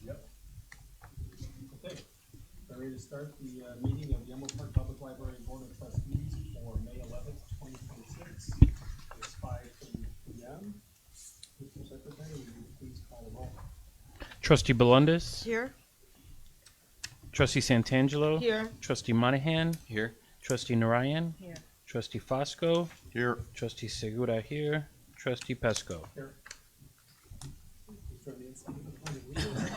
Yep. Okay, we're ready to start the meeting of the Elmwood Park Public Library Board of Trustees for May 11th, 2026. It's 5:30 p.m. Mr. Secretary, would you please call the roll? Trustee Belundis, Here. Trustee Santangelo, Here. Trustee Monahan, Here. Trustee Narayan, Here. Trustee Fosco, Here. Trustee Segura here, Trustee Pesco. Here. Please join me in saying the Pledge of Allegiance.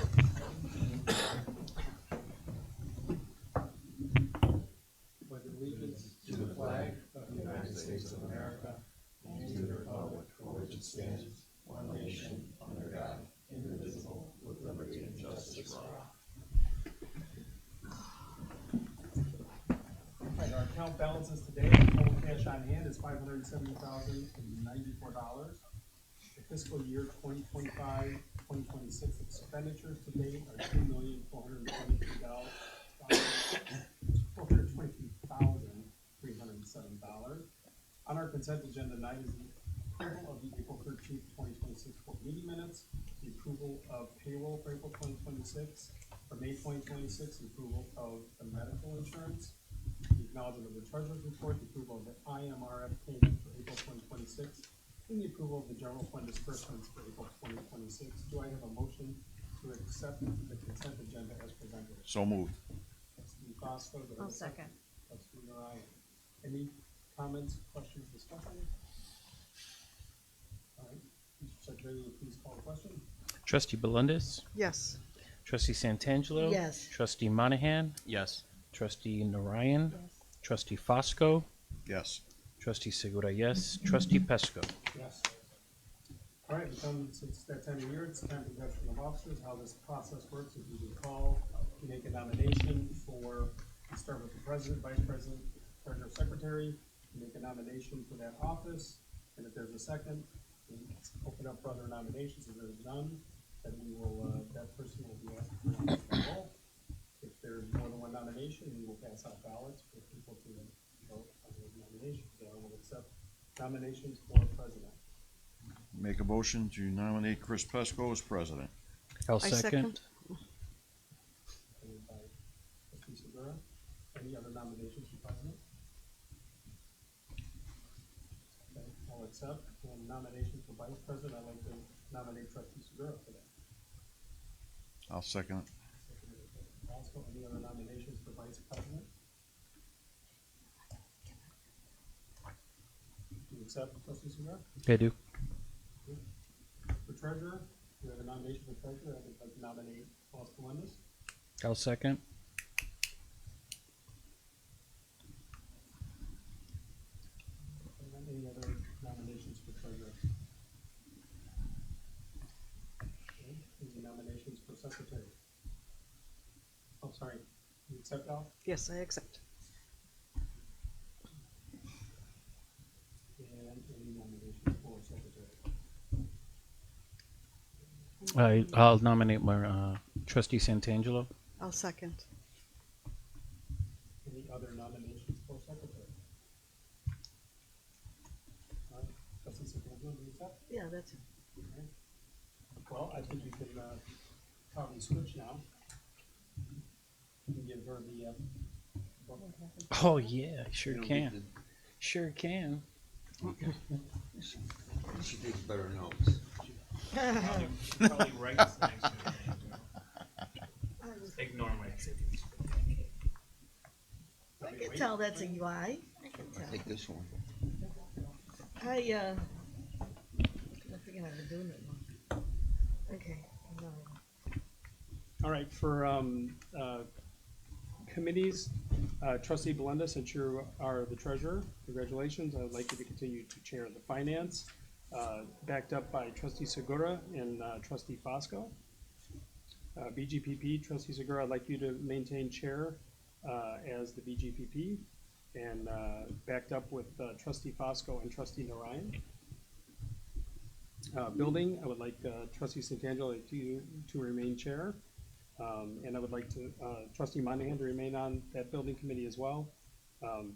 Pledge of allegiance to the flag of the United States of America and to the republic for which it stands, one nation, under God, indivisible, with liberty and justice for all. Right, our account balances today, total cash on hand is $570,094. The fiscal year 2025-2026 expenditures to date are $2,423,307. On our consent agenda tonight is the approval of the April 13th, 2026 board meeting minutes, the approval of payroll for April 2026, for May 2026, approval of the medical insurance, the acknowledgement of the treasurer's report, the approval of the IMRF payment for April 2026, and the approval of the general fund disbursements for April 2026. Do I have a motion to accept the consent agenda as presented? So moved. Trustee Fosco, do I have I'll a second. Trustee Narayan. Any comments, questions, discussion? All right, Mr. Secretary, will you please call the question? Trustee Belundis, Yes. Trustee Santangelo, Yes. Trustee Monahan, Yes. Trustee Narayan, Yes. Trustee Fosco, Yes. Trustee Segura yes, Trustee Pesco. Yes. All right, since that time of year, it's time for election of officers. How this process works, as you recall, you make a nomination for, you start with the president, vice president, treasurer, secretary. You make a nomination for that office, and if there's a second, we open up for other nominations. If there's none, then we will, that person will be asked to run the roll. If there's more than one nomination, we will pass out ballots for people to vote on those nominations. So I will accept nominations for president. Make a motion to nominate Chris Pesco as president. I'll I second. Seconded by trustee Segura. Any other nominations for president? Okay, I'll accept. And nominations for vice president, I'd like to nominate trustee Segura for that. I'll second it. Seconded by Fosco. Any other nominations for vice president? Do you accept, trustee Segura? I do. For treasurer, we have a nomination for treasurer. I would like to nominate Paul Melendez. I'll second. Any other nominations for treasurer? Okay, any nominations for secretary? Oh, sorry, you accept Al? Yes, I accept. And any nominations for secretary? I'll nominate my Trustee Santangelo. I'll second. Any other nominations for secretary? All right, trustee Santangelo, do you accept? Yeah, that's it. All right. Well, I think we can, probably switch now. You can give her the, Oh yeah, sure can. Sure can. She takes better notes. Probably writes next to it. Ignore my activities. I can tell that's a lie. I can I'll tell. take this one. I forget how to do it now. Okay. No. all right, for, committees, trustee Belinda, since you are the treasurer, congratulations. I would like you to continue to chair the finance, backed up by trustee Segura and trustee Fosco. BGPP, trustee Segura, I'd like you to maintain chair as the BGPP, and backed up with trustee Fosco and trustee Narayan. Building, I would like trustee Santangelo to remain chair. And I would like to, trustee Monahan to remain on that building committee as well,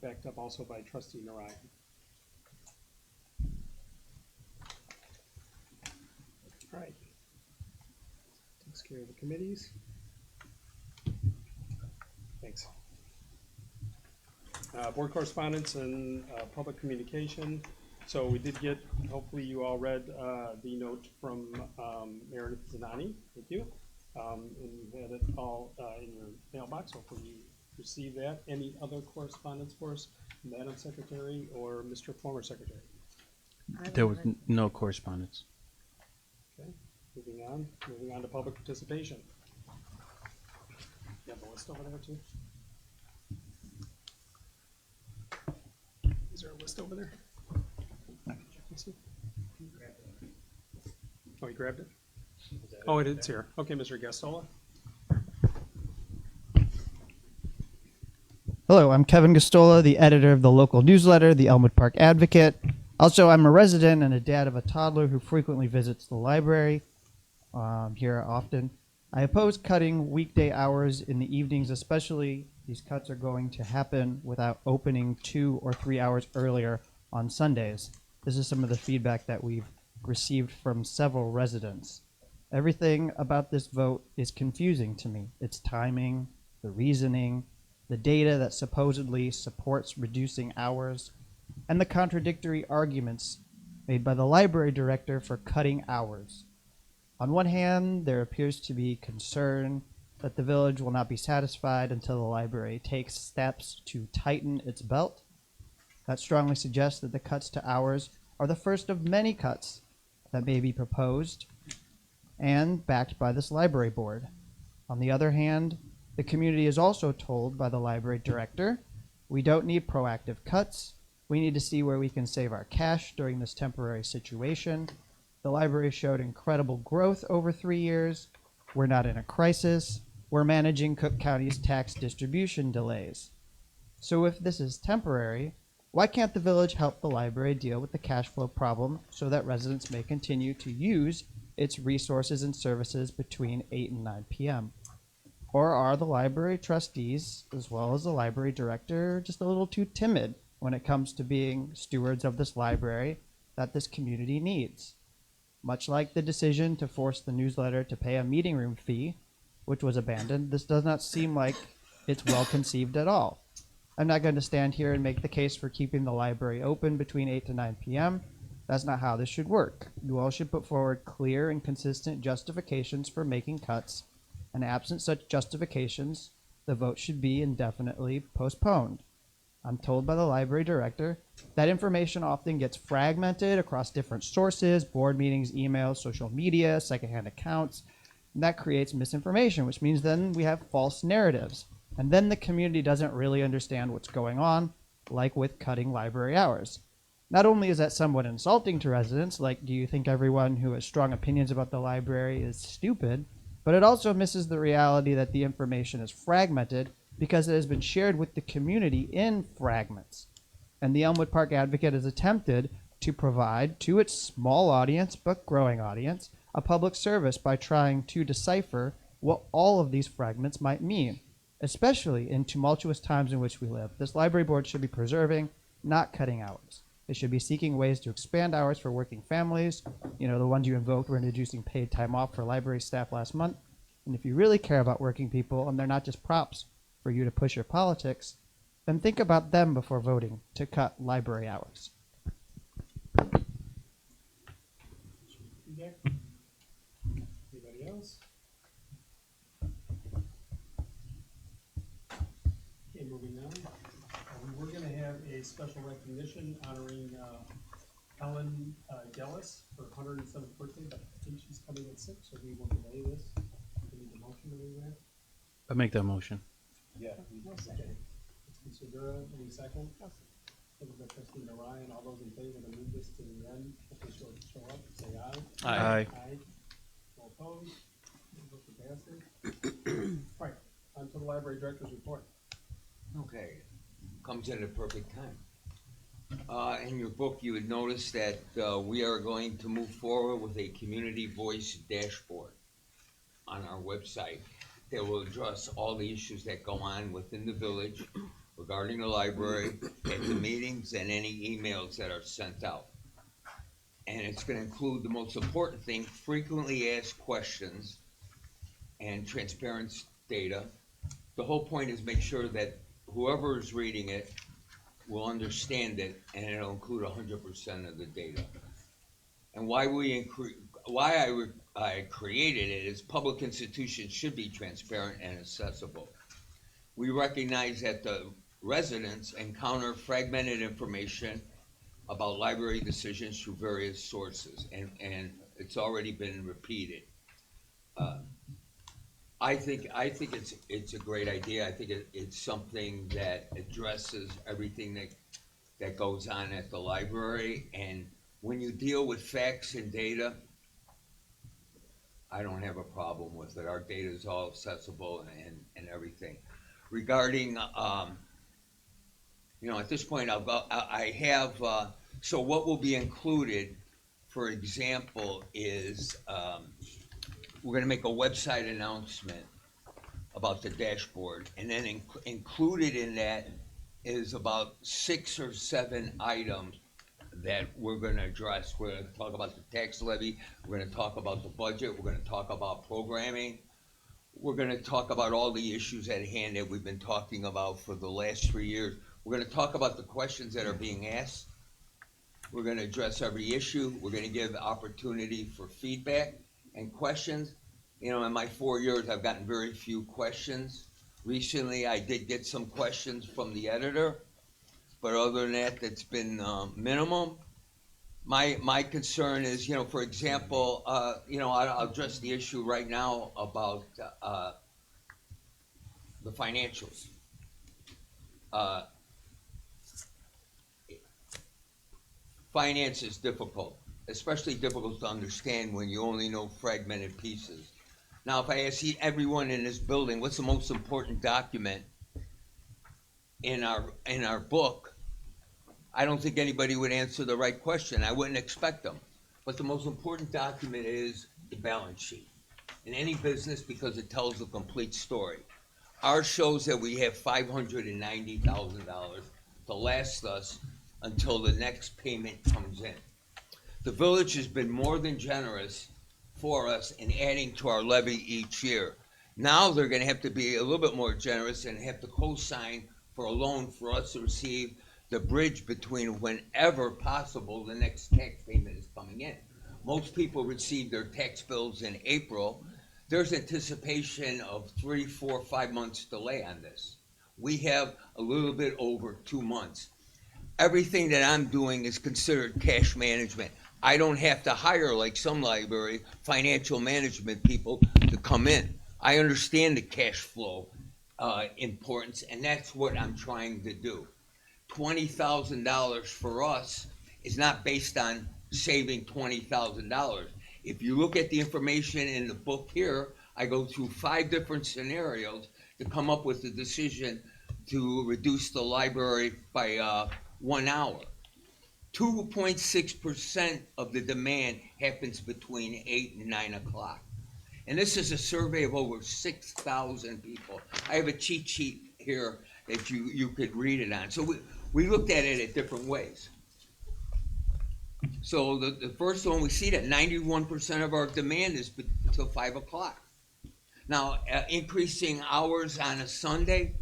backed up also by trustee Narayan. All right. Take Takes care of the committees. Thanks. Board correspondence and public communication. So we did get, hopefully you all read the note from Meredith Zanani. Thank you. And you had it all in your mailbox. Hopefully you received that. Any other correspondence for us, Madam Secretary or Mr. Former Secretary? There was no correspondence. Okay, moving on to public participation. You have the list over there too? Is there a list over there? Let's see. Oh, you grabbed it? Oh, it's here. Okay, Mr. Gastola. Hello, I'm Kevin Gastola, the editor of the local newsletter, the Elmwood Park Advocate. Also, I'm a resident and a dad of a toddler who frequently visits the library here often. I oppose cutting weekday hours in the evenings, especially these cuts are going to happen without opening 2 or 3 hours earlier on Sundays. This is some of the feedback that we've received from several residents. Everything about this vote is confusing to me. Its timing, the reasoning, the data that supposedly supports reducing hours, and the contradictory arguments made by the library director for cutting hours. On one hand, there appears to be concern that the village will not be satisfied until the library takes steps to tighten its belt. That strongly suggests that the cuts to hours are the first of many cuts that may be proposed and backed by this library board. On the other hand, the community is also told by the library director, we don't need proactive cuts. We need to see where we can save our cash during this temporary situation. The library showed incredible growth over 3 years. We're not in a crisis. We're managing Cook County's tax distribution delays. So if this is temporary, why can't the village help the library deal with the cash flow problem so that residents may continue to use its resources and services between 8 and 9 p.m.? Or are the library trustees, as well as the library director, just a little too timid when it comes to being stewards of this library that this community needs? Much like the decision to force the newsletter to pay a meeting room fee, which was abandoned, this does not seem like it's well conceived at all. I'm not going to stand here and make the case for keeping the library open between 8 to 9 p.m. That's not how this should work. You all should put forward clear and consistent justifications for making cuts, and absent such justifications, the vote should be indefinitely postponed. I'm told by the library director that information often gets fragmented across different sources, board meetings, emails, social media, secondhand accounts, and that creates misinformation, which means then we have false narratives. And then the community doesn't really understand what's going on, like with cutting library hours. Not only is that somewhat insulting to residents, like do you think everyone who has strong opinions about the library is stupid, but it also misses the reality that the information is fragmented because it has been shared with the community in fragments. And the Elmwood Park Advocate has attempted to provide to its small audience, but growing audience, a public service by trying to decipher what all of these fragments might mean, especially in tumultuous times in which we live. This library board should be preserving, not cutting hours. They should be seeking ways to expand hours for working families. You know, the ones you invoked were introducing paid time off for library staff last month. And if you really care about working people and they're not just props for you to push your politics, then think about them before voting to cut library hours. Okay. Anybody else? Okay, moving on. We're going to have a special recognition honoring Helen Gellis for her 107th birthday, but I think she's coming at 6, so we will delay this. We need a motion to do that. I make that motion. Yeah. Okay. Mr. Dura, any second? Second by Trustee Ryan. All those in favor to move this to the end, if they show up, say aye. Aye. Aye. All opposed? Motion passes. Right, on to the library director's report. Okay, comes at a perfect time. In your book, you would notice that we are going to move forward with a community voice dashboard on our website that will address all the issues that go on within the village regarding the library, at the meetings, and any emails that are sent out. And it's going to include the most important thing, frequently asked questions, and transparent data. The whole point is make sure that whoever is reading it will understand it, and it'll include 100% of the data. And why I created it is public institutions should be transparent and accessible. We recognize that the residents encounter fragmented information about library decisions through various sources, and it's already been repeated. I think it's a great idea. I think it's something that addresses everything that goes on at the library. And when you deal with facts and data, I don't have a problem with it. Our data is all accessible and everything. Regarding, at this point, so what will be included, for example, is, we're gonna make a website announcement about the dashboard, and then included in that is about 6 or 7 items that we're gonna address. We're gonna talk about the tax levy, we're gonna talk about the budget, we're gonna talk about programming, we're gonna talk about all the issues at hand that we've been talking about for the last 3 years. We're gonna talk about the questions that are being asked. We're gonna address every issue. We're gonna give opportunity for feedback and questions. In my 4 years, I've gotten very few questions. Recently, I did get some questions from the editor, but other than that, it's been minimum. My concern is, for example, I'll address the issue right now about the financials. Finance is difficult, especially difficult to understand when you only know fragmented pieces. Now, if I ask everyone in this building, what's the most important document in our book, I don't think anybody would answer the right question. I wouldn't expect them. But the most important document is the balance sheet in any business because it tells the complete story. Ours shows that we have $590,000 to last us until the next payment comes in. The village has been more than generous for us in adding to our levy each year. Now they're gonna have to be a little bit more generous and have to co-sign for a loan for us to receive the bridge between whenever possible the next tax payment is coming in. Most people receive their tax bills in April. There's anticipation of 3, 4, 5 months delay on this. We have a little bit over 2 months. Everything that I'm doing is considered cash management. I don't have to hire, like some library, financial management people to come in. I understand the cash flow importance, and that's what I'm trying to do. $20,000 for us is not based on saving $20,000. If you look at the information in the book here, I go through 5 different scenarios to come up with a decision to reduce the library by 1 hour. 2.6% of the demand happens between 8 and 9 o'clock. And this is a survey of over 6,000 people. I have a cheat sheet here that you could read it on. So we looked at it at different ways. So the first one, we see that 91% of our demand is until 5 o'clock. Now, increasing hours on a Sunday,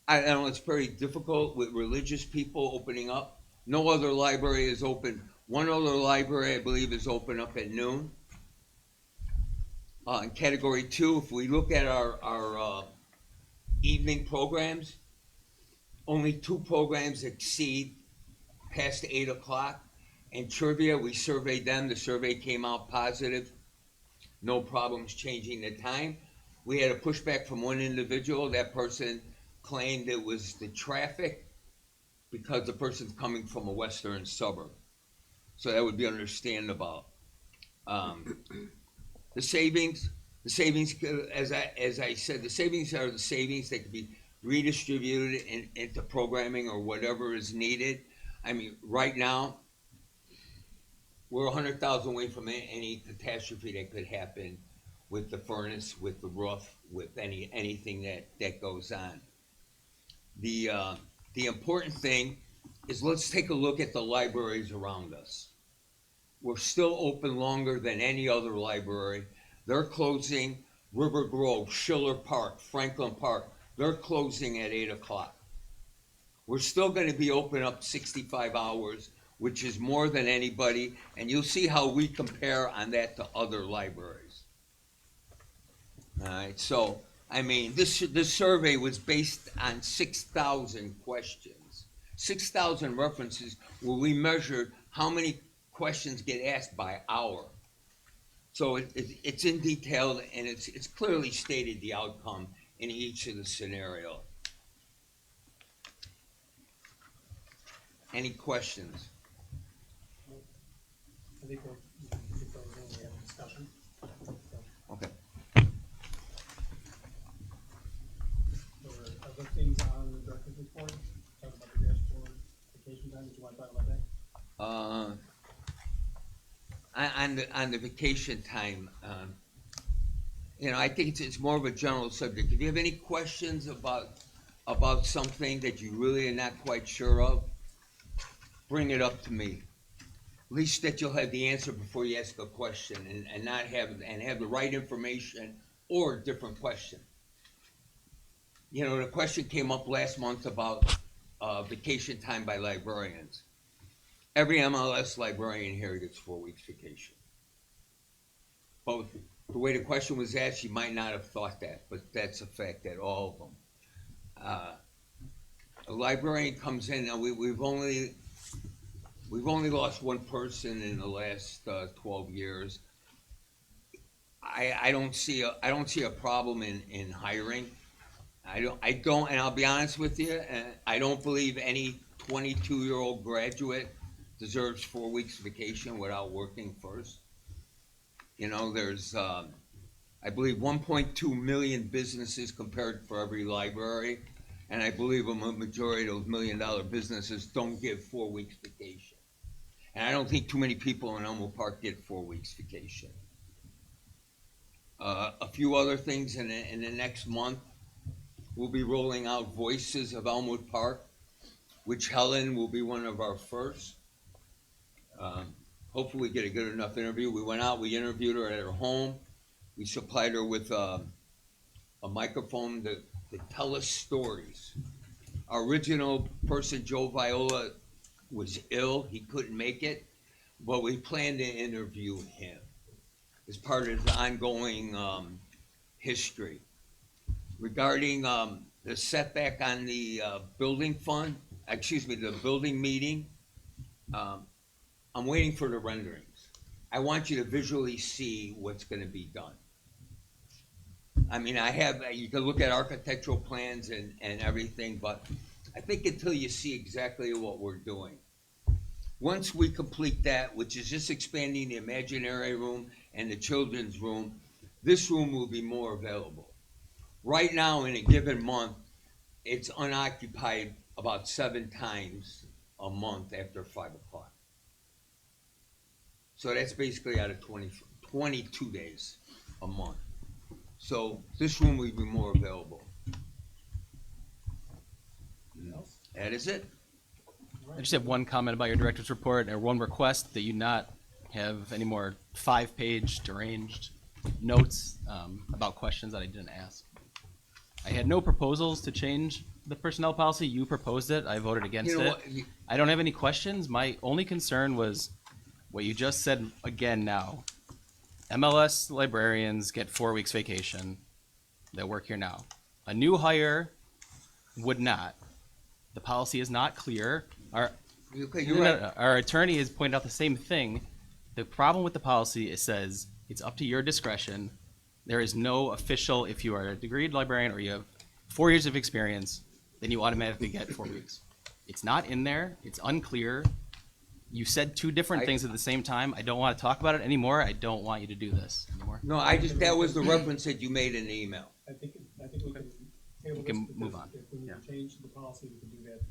I know it's very difficult with religious people opening up. No other library is open. One other library, I believe, is open up at noon. In category 2, if we look at our evening programs, only 2 programs exceed past 8 o'clock. And trivia, we surveyed them. The survey came out positive. No problems changing the time. We had a pushback from one individual. That person claimed it was the traffic because the person's coming from a western suburb. So that would be understandable. The savings, as I said, the savings are the savings that could be redistributed into programming or whatever is needed. I mean, right now, we're 100,000 away from any catastrophe that could happen with the furnace, with the roof, with anything that goes on. The important thing is let's take a look at the libraries around us. We're still open longer than any other library. They're closing River Grove, Schiller Park, Franklin Park, they're closing at 8 o'clock. We're still gonna be open up 65 hours, which is more than anybody, and you'll see how we compare on that to other libraries. Alright, so, I mean, this survey was based on 6,000 questions. 6,000 references where we measured how many questions get asked by hour. So it's in detail and it's clearly stated the outcome in each of the scenario. Any questions? I think we'll keep those in, we have a discussion. Okay. There were other things on the director's report, talk about the dashboard, vacation time, did you want to talk about that? On the vacation time, you know, I think it's more of a general subject. If you have any questions about something that you really are not quite sure of, bring it up to me. At least that you'll have the answer before you ask a question and not have the right information or a different question. You know, the question came up last month about vacation time by librarians. Every MLS librarian here gets 4 weeks vacation. But the way the question was asked, you might not have thought that, but that's a fact that all of them. A librarian comes in, now we've only lost one person in the last 12 years. I don't see a problem in hiring. I don't, and I'll be honest with you, I don't believe any 22-year-old graduate deserves 4 weeks vacation without working first. You know, there's, I believe 1.2 million businesses compared for every library, and I believe a majority of those $1 million businesses don't give 4 weeks vacation. And I don't think too many people in Elmwood Park get 4 weeks vacation. A few other things in the next month, we'll be rolling out Voices of Elmwood Park, which Helen will be one of our first. Hopefully we get a good enough interview. We went out, we interviewed her at her home. We supplied her with a microphone to tell us stories. Our original person, Joe Viola, was ill. He couldn't make it, but we plan to interview him as part of his ongoing history. Regarding the setback on the building fund, the building meeting, I'm waiting for the renderings. I want you to visually see what's gonna be done. I mean, you can look at architectural plans and everything, but I think until you see exactly what we're doing. Once we complete that, which is just expanding the imaginary room and the children's room, this room will be more available. Right now, in a given month, it's unoccupied about 7 times a month after 5 o'clock. So that's basically out of 22 days a month. So this room will be more available. Anything else? That is it. I just have one comment about your director's report, or one request that you not have any more 5-page deranged notes about questions that I didn't ask. I had no proposals to change the personnel policy. You proposed it. I voted against You know it. what? I don't have any questions. My only concern was what you just said again now. MLS librarians get 4 weeks vacation that work here now. A new hire would not. The policy is not clear. Okay, you're right. Our attorney has pointed out the same thing. The problem with the policy, it says it's up to your discretion. There is no official, if you are a degreed librarian or you have 4 years of experience, then you automatically get 4 weeks. It's not in there. It's unclear. You said 2 different things at the same time. I don't want to talk about it anymore. I don't want you to do this anymore. No, that was the reference that you made in the email. I think we can table We this. can because move on. If we need Yeah. to change the policy, we can do that.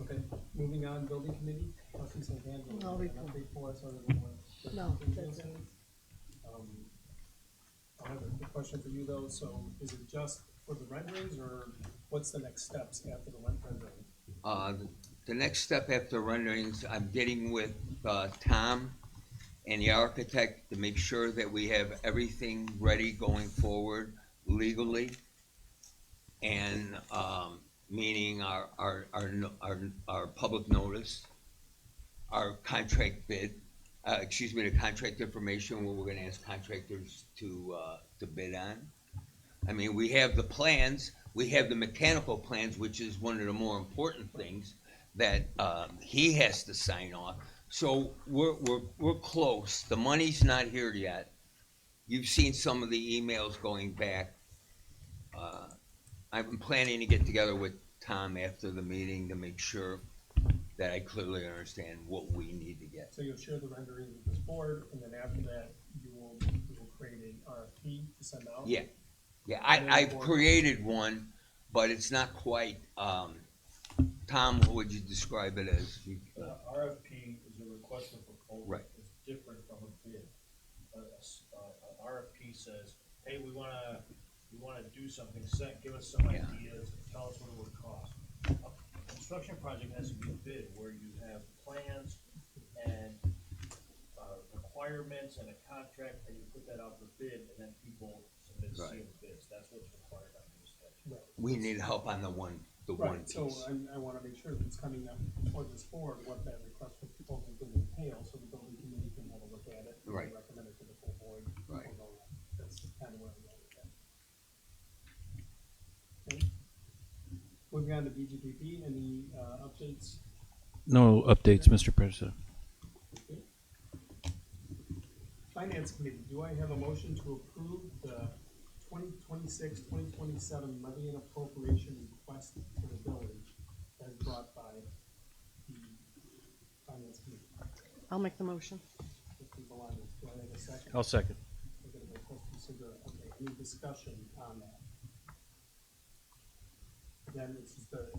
Okay, moving on, building committee, trustee Santana, do you No have an report. update for us other than what? No, that's it. I have a question for you though, so is it just for the renderings or what's the next steps after the rendering? The next step after renderings, I'm getting with Tom and the architect to make sure that we have everything ready going forward legally. And, meaning our public notice, our contract bid, the contract information, where we're gonna ask contractors to bid on. I mean, we have the plans, we have the mechanical plans, which is one of the more important things that, he has to sign off. So we're close. The money's not here yet. You've seen some of the emails going back. I've been planning to get together with Tom after the meeting to make sure that I clearly understand what we need to get. So you'll share the renderings with this board, and then after that, you will create an RFP to send out? Yeah, yeah, I've created one, but it's not quite, Tom, what would you describe it as? RFP is a request for proposal. Right. It's different from a bid. An RFP says, hey, we wanna do something, give us some Yeah. ideas, tell us what it would cost. A construction project has to be a bid where you have plans and, requirements and a contract, and you put that out for bid, and then people submit Right. sealed bids. That's what's required under the statute. Right. We need help on the one Right, so piece. I wanna make sure that it's coming up before this board, what that request for proposal is gonna entail, so the building committee can have a look at it. And Right. recommend it to the full board. before Right. voting. That's kinda where I'm going with that. Okay. Moving on to BGPP, any, updates? No updates, Mr. President. Okay. Finance committee, do I have a motion to approve the 2026-2027 levy and appropriation request to the village as brought by the finance committee? I'll make the motion. Trustee Belonte, do I have a second? I'll second. Seconded by trustee Segura. Okay, any discussion on that? Again, it's the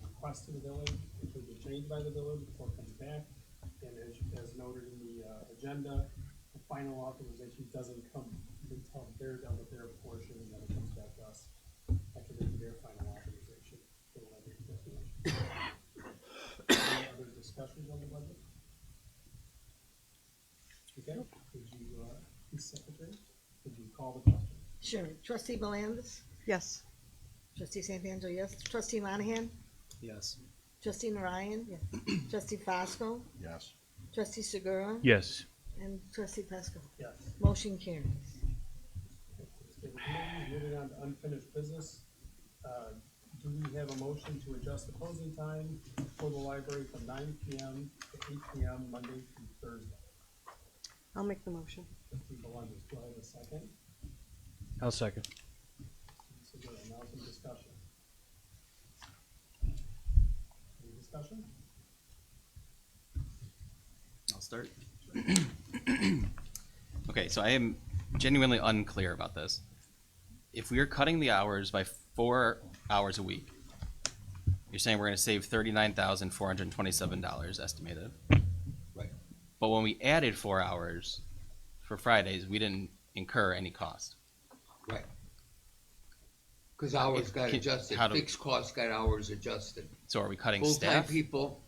request to the village, it will be changed by the village before it comes back. And as noted in the, agenda, the final authorization doesn't come until they're done with their portion, and then it comes back to us after they do their final authorization for the levy appropriation. Any other discussions on the budget? Okay, would you, Ms. Secretary, would you call the question? Sure. Trustee Belandis? Yes. Trustee Santanzo, yes. Trustee Monahan? Yes. Trustee Narayan? Yes. Trustee Fosco? Yes. Trustee Segura? Yes. And Trustee Pesco? Yes. Motion carries. Moving on to unfinished business, do we have a motion to adjust the closing time for the library from 9 PM to 8 PM, Monday through Thursday? I'll make the motion. Trustee Belonte, do I have a second? I'll second. So good, now some discussion. Any discussion? I'll start. Okay, so I am genuinely unclear about this. If we are cutting the hours by 4 hours a week, you're saying we're gonna save $39,427 estimated. Right. But when we added 4 hours for Fridays, we didn't incur any cost. Right. Cause hours got Can- adjusted, how do- fixed costs got hours adjusted. So are we cutting Full-time staff? people,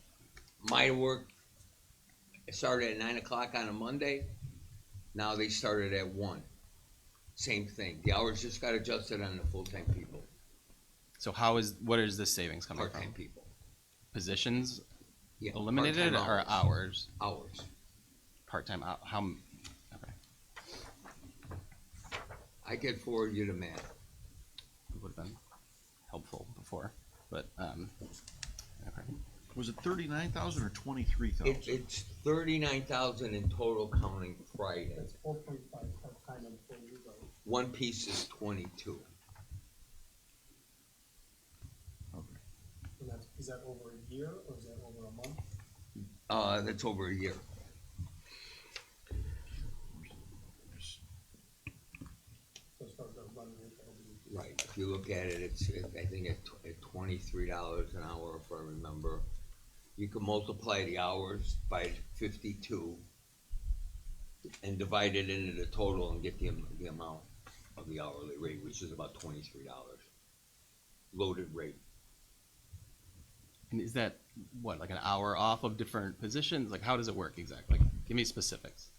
my work started at 9 o'clock on a Monday, now they started at 1. Same thing, the hours just got adjusted on the full-time people, So what is this savings coming part-time from? people. Positions Yeah, eliminated part-time or hours? Hours. Part-time, okay. I could forward you the math. It would have been helpful before, but, okay. Was it 39,000 or 23,000? It's 39,000 in total counting Friday. That's 4.5 part-time employees, right? One piece is 22. Okay. And is that over a year, or is that over a month? That's over a year. So as far as our run rate, that would be. Right, if you look at it, I think at $23 an hour, if I remember. You can multiply the hours by 52 and divide it into the total and get the amount of the hourly rate, which is about $23. Loaded rate. And is that, what, like an hour off of different positions? Like, how does it work exactly? Like, give me specifics.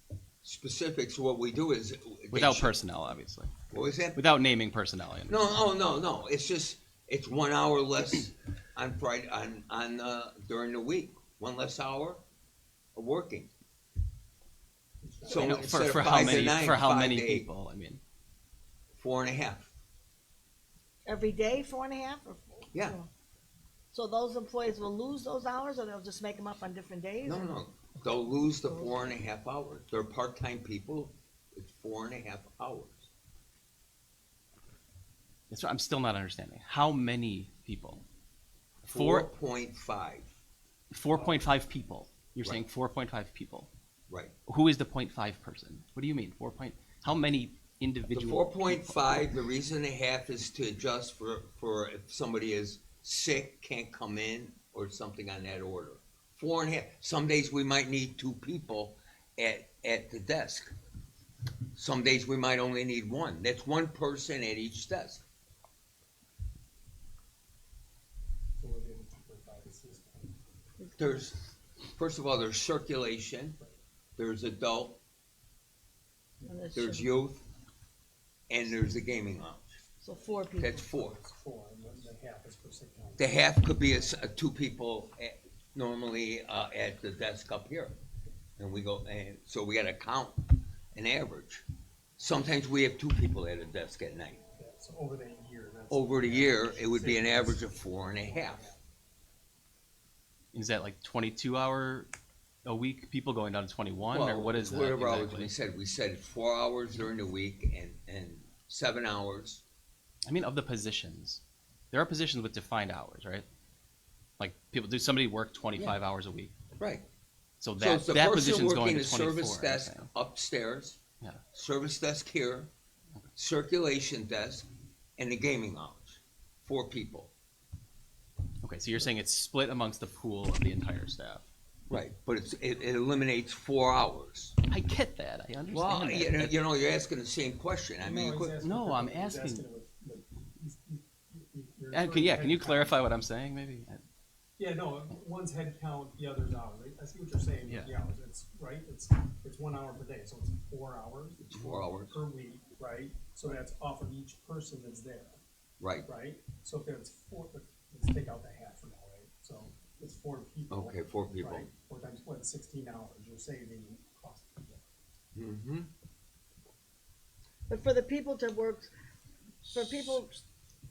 specifics, what we do is. Without personnel, obviously. What was that? Without naming personnel. I understand. No, it's just, it's 1 hour less on Friday, during the week, 1 less hour of working. So I know, instead of for how 5 to many 9, for how 5 many to 8, people? I mean, 4.5. Every day, 4.5? Or Yeah. So those employees will lose those hours, or they'll just make them up on different days? No, they'll lose the 4.5 hours. They're part-time people, it's 4.5 hours. that's what I'm still not understanding. How many people? 4.5, 4.5 people. You're Right. saying 4.5 people. right. Who is the 0.5 person? What do you mean? How many The individual? 4.5, the reason they have is to adjust for if somebody is sick, can't come in, or something on that order. 4.5. Some days we might need 2 people at the desk. Some days we might only need 1. That's 1 person at each desk. So we're getting 2.5 assistants. There's, first of all, there's circulation, there's adult, And it's there's just- youth, and there's the gaming lounge. So 4 people. That's 4. It's 4, and then the half is for sick time. The half could be 2 people normally at the desk up here. And we go, and so we gotta count an average. Sometimes we have 2 people at a desk at night. Yeah, so over the year, that's. Over the year, it would be an average of 4.5. Is that like 22-hour a week people going down to 21, or Well, what is that whatever hours exactly? we said 4 hours during the week and 7 hours. I mean, of the positions, there are positions with defined hours, right? Like somebody work 25 hours a week? Right. So So that it's the that person position's going working to the 24. service I'm desk saying. upstairs, Yeah. service desk here, circulation desk, and the gaming lounge. 4 people. Okay, so you're saying it's split amongst the pool of the entire staff. Right, but it eliminates 4 hours. I get that. I understand. Well, that. you're asking the same question. I mean, No, he's asking No, for- I'm he's asking- it with- you're referring Can you to head clarify count. what I'm saying, maybe? Yeah, no, one's head count, the other's hours. I see what you're saying, with the Yeah. hours, it's, right, it's 1 hour per day, so it's 4 hours. It's 4 hours. Per week, right, so that's off of each person that's there, right, right? So if there's 4, let's take out the half for now, right, so it's 4 people. okay, 4 people. Right, 4 times, 16 hours, you're saving cost. Mm-hmm. But for the people to work, for people,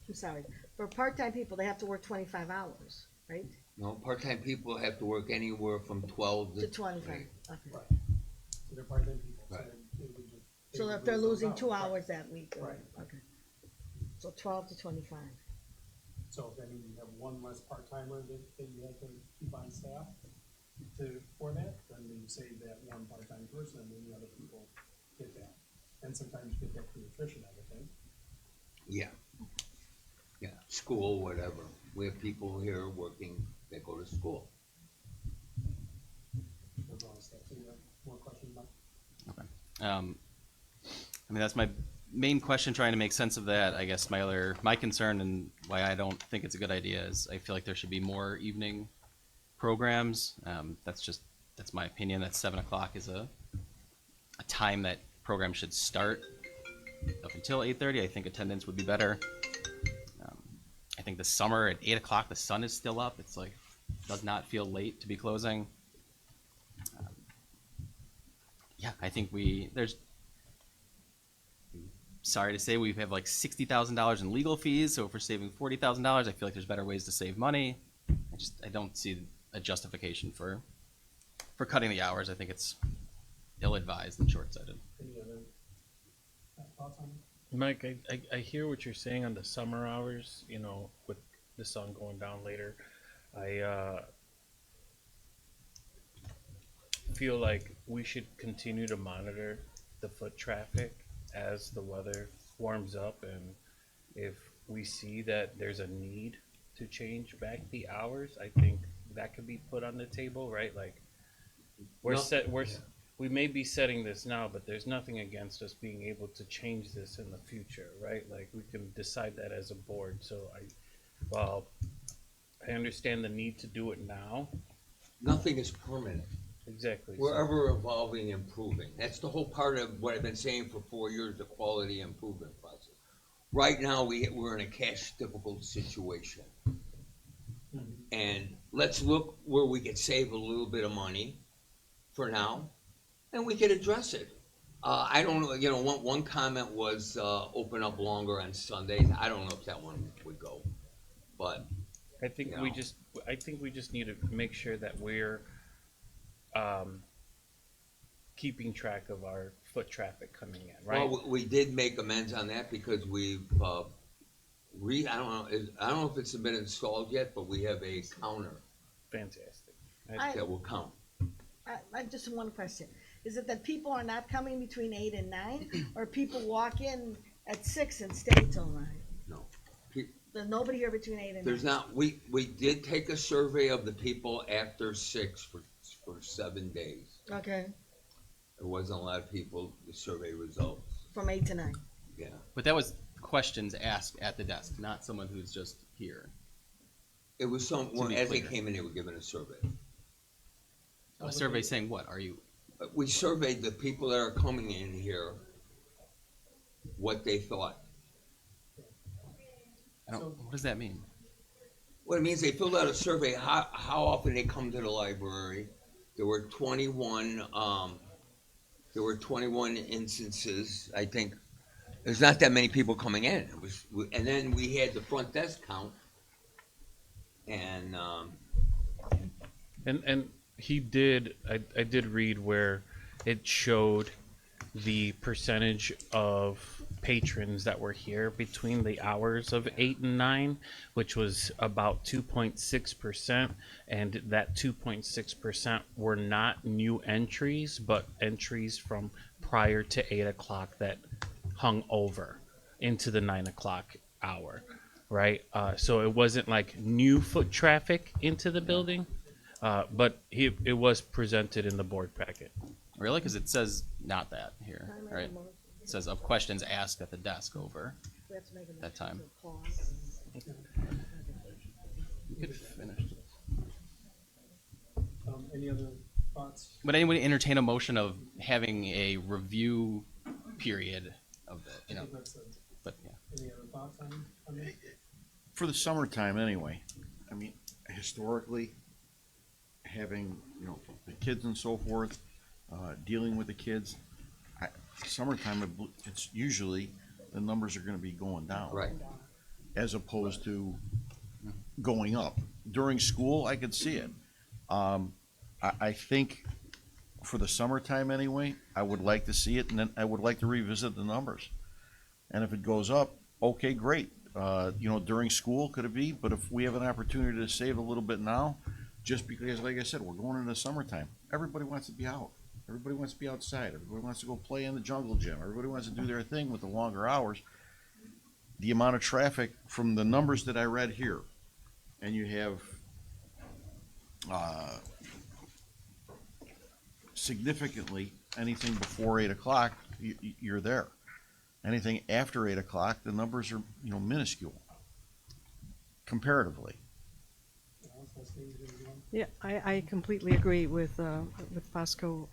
I'm sorry, for part-time people, they have to work 25 hours, right? No, part-time people have to work anywhere from 12 To 25, okay. Right, so they're part-time people, so Right. they would just. they So would if they're lose those losing 2 right. hours that week, Right. okay. So 12 to 25. So if that means you have 1 less part-timer that you have to keep on staff for that, then you save that 1 part-time person, and then the other people get that. And sometimes you get that through attrition, I would think. Yeah. Yeah, school, whatever. We have people here working that go to school. That's all stuff. So you have more questions about? I mean, that's my main question, trying to make sense of that. I guess my concern and why I don't think it's a good idea is I feel like there should be more evening programs. That's my opinion. That 7 o'clock is a time that program should start up until 8:30. I think attendance would be better. I think the summer at 8 o'clock, the sun is still up. It's like, does not feel late to be closing. Yeah, I think sorry to say, we have like $60,000 in legal fees. So if we're saving $40,000, I feel like there's better ways to save money. I don't see a justification for cutting the hours. I think it's ill-advised and short-sighted. Any other thoughts on it? Mike, I hear what you're saying on the summer hours, you know, with the sun going down later. I feel like we should continue to monitor the foot traffic as the weather warms up, and if we see that there's a need to change back the hours, I think that could be put on the table, right? Like we may be setting this now, but there's nothing against us being able to change this in the future, right? Like we can decide that as a board. So I understand the need to do it now. Nothing is permanent. Exactly. We're So, ever evolving, improving. That's the whole part of what I've been saying for 4 years, the quality improvement process. Right now, we're in a cash difficult situation. And let's look where we could save a little bit of money for now, and we could address it. I don't know, one comment was, open up longer on Sundays. I don't know if that one would go, but, I think you we know. just I think we just need to make sure that we're um, keeping track of our foot traffic coming in, right? well, we did make amends on that because we've, I don't know if it's been installed yet, but we have a counter Fantastic. that will count. I just one question. Is it that people are not coming between 8 and 9, or people walk in at 6 and stay till 9? No. There's nobody here between 8 and 9? There's not, we did take a survey of the people after 6 for 7 days. Okay, There wasn't a lot of people, the survey results, from 8 to 9. yeah. But that was questions asked at the desk, not someone who's just here. It was be as they clear. came in, they were given a survey. A survey saying what? Are you? We surveyed the people that are coming in here, what they thought. What does that mean? What it means, they filled out a survey, how often they come to the library. There were 21 instances, I think. There's not that many people coming in. And then we had the front desk count. And, And he did. I did read where it showed the percentage of patrons that were here between the hours of 8 and 9, which was about 2.6%, and that 2.6% were not new entries, but entries from prior to 8 o'clock that hung over into the 9 o'clock hour, right? So it wasn't like new foot traffic into the building, but it was presented in the board packet. Really? Because it says not that here, right? It says of questions asked at the desk over We have to make a that time. motion to pause. You could finish. Any other thoughts? Would anyone entertain a motion of having a review period of the, I think that's it. but yeah. Any other thoughts on that? For the summertime anyway, I mean, historically, having, the kids and so forth, dealing with the kids, summertime, it's usually, the numbers are gonna be going down. right. As opposed to going up. During school, I could see it. I think for the summertime anyway, I would like to see it, and then I would like to revisit the numbers. And if it goes up, okay, great. During school, could it be? But if we have an opportunity to save a little bit now, just because, like I said, we're going into summertime, everybody wants to be out. Everybody wants to be outside. Everybody wants to go play in the jungle gym. Everybody wants to do their thing with the longer hours. The amount of traffic from the numbers that I read here, and you have significantly anything before 8 o'clock, you're there. Anything after 8 o'clock, the numbers are minuscule comparatively. Yeah, I completely agree with Fosco.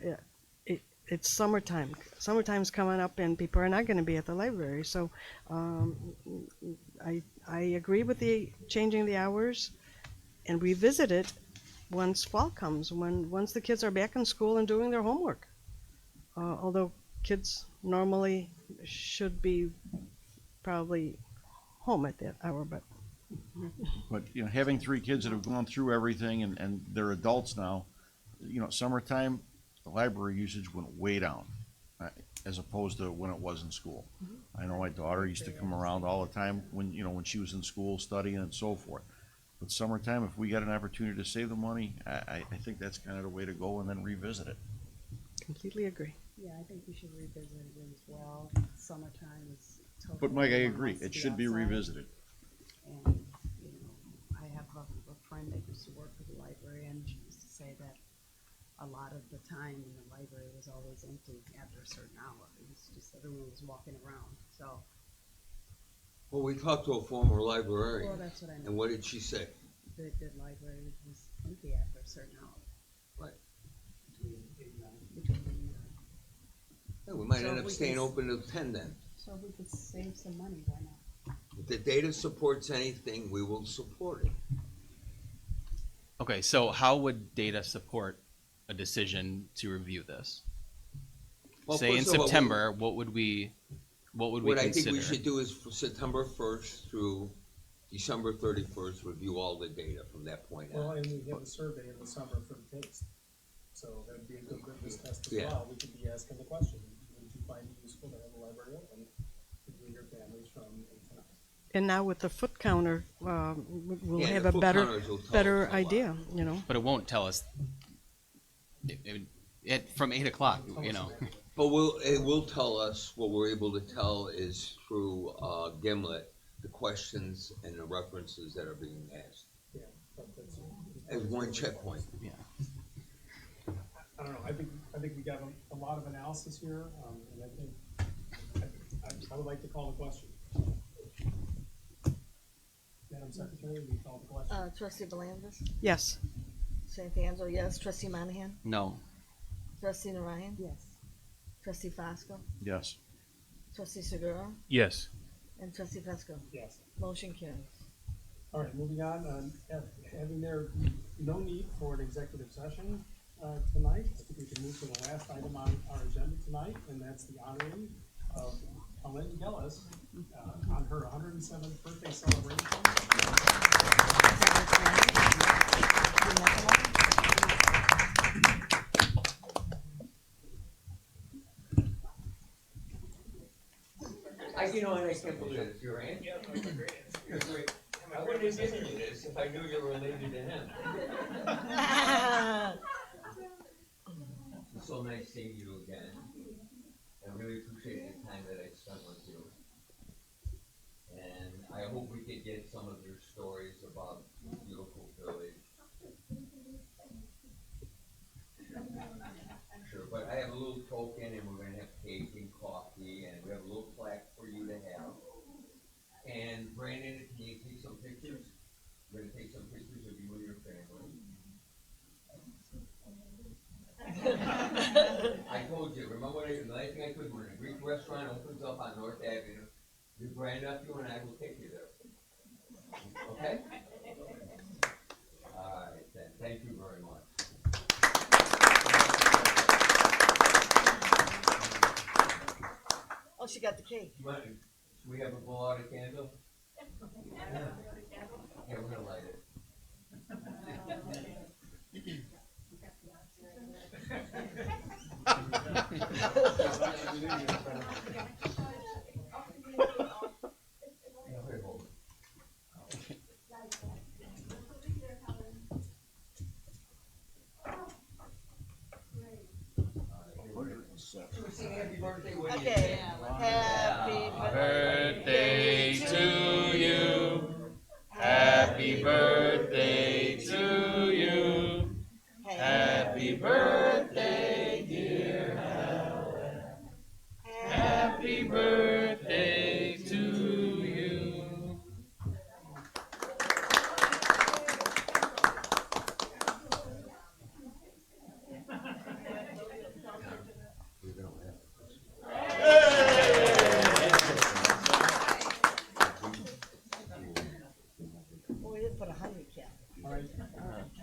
It's summertime. Summertime's coming up, and people are not going to be at the library. So I agree with the changing the hours, and revisit it once fall comes, once the kids are back in school and doing their homework. Although kids normally should be probably home at that hour, but But having 3 kids that have gone through everything and they're adults now, summertime, the library usage went way down, as opposed to when it was in school. I know my daughter used to come around all the time when she was in school studying and so forth. But summertime, if we got an opportunity to save the money, I think that's kind of the way to go, and then revisit it. completely agree. Yeah, I think we should revisit it as well. Summertime is totally. But Mike, I everyone agree, wants to it should be outside. revisited. And, I have a friend that used to work for the library, and she used to say that a lot of the time in the library was always empty after a certain hour. It was just everyone was walking around, so. Well, we talked to a former librarian. Well, that's what I mean. And what did she say? The library was empty after a certain hour. Right. between 8 and 9. Yeah, we might So end up we staying can- open till 10 then. So if we could save some money, why not? If the data supports anything, we will support it. Okay, so how would data support a decision to review this? Well, Say in first of all, September, what would we What I consider? think we should do is for September 1st through December 31st, review all the data from that point Well, on. and we have a survey in the summer for the taste. So that'd be a good litmus test as Yeah. well. We could be asking the question, would you find it useful to have a library open for you and your families from 8 to 9? And now with the foot counter, we'll Yeah, have the a foot better, counters will tell us better a lot. idea, you know? But it won't tell us. From 8 o'clock, you know. But it will tell us, what we're able to tell is through Gimlet, the questions and the references that are being asked. Yeah, but that's. As one checkpoint. Yeah. I don't know, I think we got a lot of analysis here, and I think, I would like to call the question. Madam Secretary, will you call the question? Trustee Belandis, Yes. Santanzo, yes. Trustee Monahan, No. Trustee Narayan, Yes. Trustee Fosco, Yes. Trustee Segura, Yes. and Trustee Fesco. Yes. Motion carries. All right, moving on, having there no need for an executive session tonight, I think we can move to the last item on our agenda tonight, and that's the honoring of Ellen Gillis on her 107th birthday celebration. And I can't believe it, your aunt? Yeah, my great aunt. I wouldn't have given you this if I knew you were related to him. It's so nice seeing you again. I really appreciate the time that I spent with you. And I hope we could get some of your stories about this beautiful village. Sure, but I have a little token and we're gonna have cake and coffee and we have a little plaque for you to have. And Brandon, can you take some pictures? We're gonna take some pictures of you and your family. I told you, remember the last thing I told you, when the Greek restaurant opens up on North Avenue, your grandnephew and I will take you there. Okay? All right, then, thank you very much. Oh, she got the cake. Should we have a blow out a candle? Yeah. Yeah, we're gonna light it. Happy birthday, Woody. Okay. Happy Birthday to you. Happy birthday to you. Happy birthday, dear Helen. Happy birthday to you. Well, we didn't put a 100 cap. All right,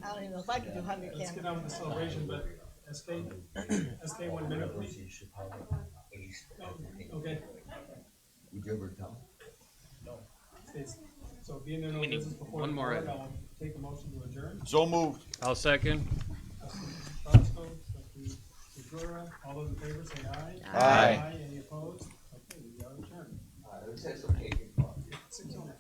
I don't even know if I could do 100 let's cap. get on with the celebration, but SK 1 minute, please. Okay. Would you ever tell? So being there no business before one the more board, item. I'll take a motion to adjourn. So moved. I'll second. Fosco, trustee Segura, all those in favor say aye. Aye. Any opposed? Okay, we are adjourned. Let's have some cake and coffee. 6:09.